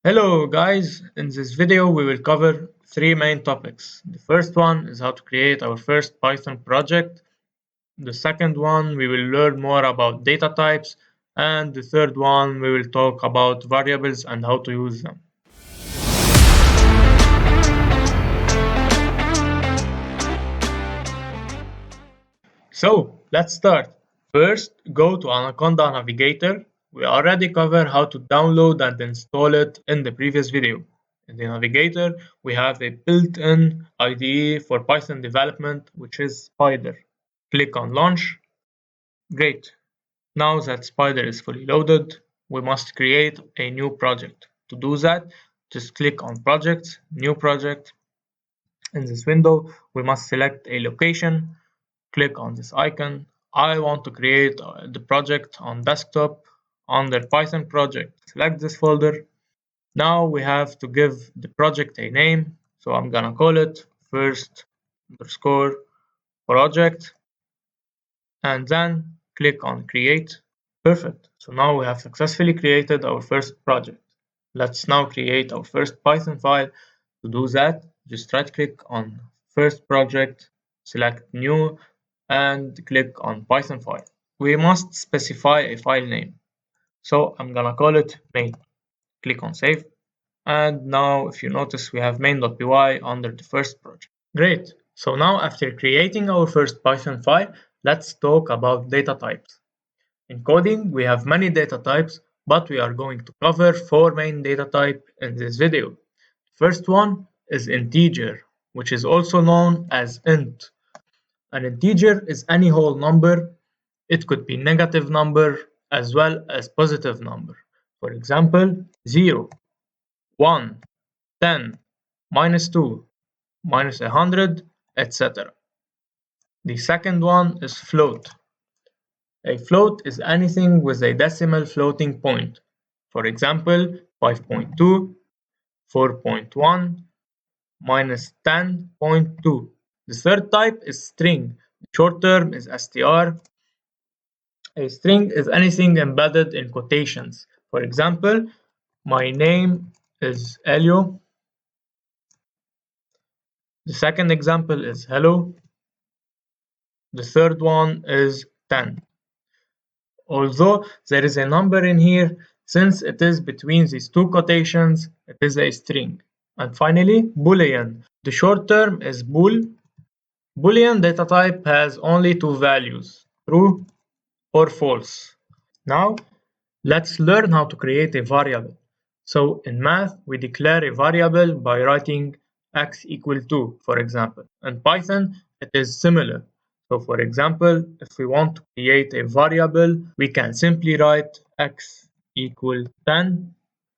Hello guys, in this video we will cover three main topics. The first one is how to create our first Python project. The second one we will learn more about data types, and the third one we will talk about variables and how to use them. So let's start. First, go to Anaconda Navigator. We already covered how to download and install it in the previous video. In the Navigator, we have a built-in IDE for Python development, which is Spider. Click on Launch. Great. Now that Spider is fully loaded, we must create a new project. To do that, just click on Projects, New Project. In this window, we must select a location. Click on this icon. I want to create the project on desktop under Python project. Select this folder. Now we have to give the project a name. So I'm gonna call it first underscore project and then click on create. Perfect. So now we have successfully created our first project. Let's now create our first Python file. To do that, just right click on first project, select new and click on Python file. We must specify a file name. So I'm gonna call it main. Click on save. And now if you notice we have main.py under the first project. Great. So now after creating our first Python file, let's talk about data types. In coding, we have many data types, but we are going to cover four main data types in this video. First one is integer, which is also known as int. An integer is any whole number. It could be negative number as well as positive number. For example, 0, 1, 10, -2, -100, etc. The second one is float. A float is anything with a decimal floating point. For example, 5.2, 4.1, -10.2. The third type is string. The short term is str. A string is anything embedded in quotations. For example, my name is Elio. The second example is hello. The third one is 10. Although there is a number in here, since it is between these two quotations, it is a string. And finally, Boolean. The short term is bool. Boolean data type has only two values, true or false. Now, let's learn how to create a variable. So in math, we declare a variable by writing x equal to, for example. In Python, it is similar. So for example, if we want to create a variable, we can simply write x equal 10.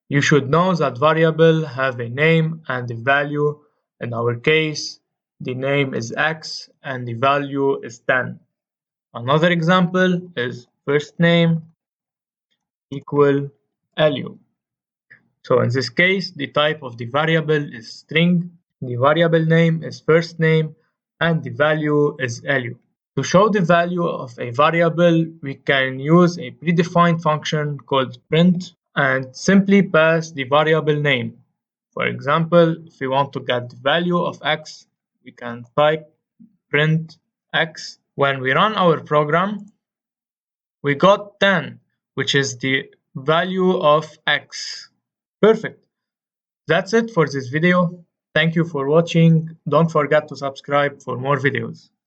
You should know that variable have a name and a value. In our case, the name is x and the value is 10. Another example is first name equal Elio. So in this case, the type of the variable is string, the variable name is first name, and the value is Elio. To show the value of a variable, we can use a predefined function called print and simply pass the variable name. For example, if we want to get the value of x, we can type print x. When we run our program, we got 10, which is the value of x. Perfect. That's it for this video. Thank you for watching. Don't forget to subscribe for more videos.